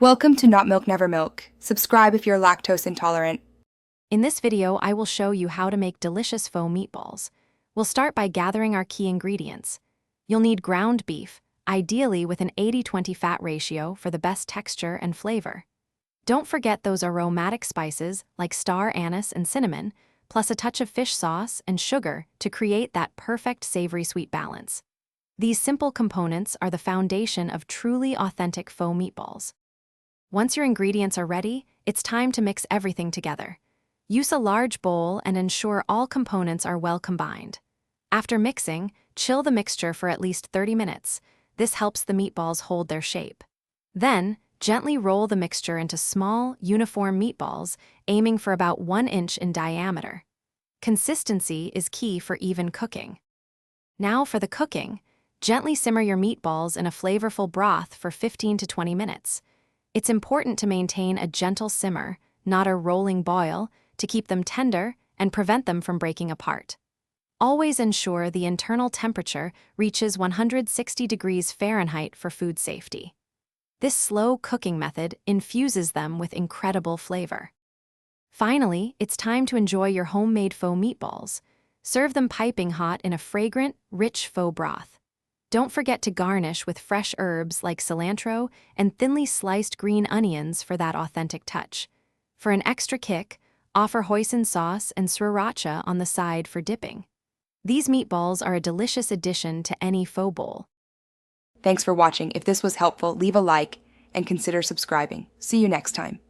Welcome to Not Milk Never Milk. Subscribe if you're lactose intolerant. In this video, I will show you how to make delicious pho meatballs. We'll start by gathering our key ingredients. You'll need ground beef, ideally with an 80-20 fat ratio for the best texture and flavor. Don't forget those aromatic spices like star anise and cinnamon, plus a touch of fish sauce and sugar to create that perfect savory-sweet balance. These simple components are the foundation of truly authentic pho meatballs. Once your ingredients are ready, it's time to mix everything together. Use a large bowl and ensure all components are well combined. After mixing, chill the mixture for at least 30 minutes. This helps the meatballs hold their shape. Then, gently roll the mixture into small, uniform meatballs, aiming for about 1 inch in diameter. Consistency is key for even cooking. Now for the cooking, gently simmer your meatballs in a flavorful broth for 15 to 20 minutes. It's important to maintain a gentle simmer, not a rolling boil, to keep them tender and prevent them from breaking apart. Always ensure the internal temperature reaches 160 degrees Fahrenheit for food safety. This slow cooking method infuses them with incredible flavor. Finally, it's time to enjoy your homemade pho meatballs. Serve them piping hot in a fragrant, rich pho broth. Don't forget to garnish with fresh herbs like cilantro and thinly sliced green onions for that authentic touch. For an extra kick, offer hoisin sauce and sriracha on the side for dipping. These meatballs are a delicious addition to any pho bowl. Thanks for watching. If this was helpful, leave a like and consider subscribing. See you next time.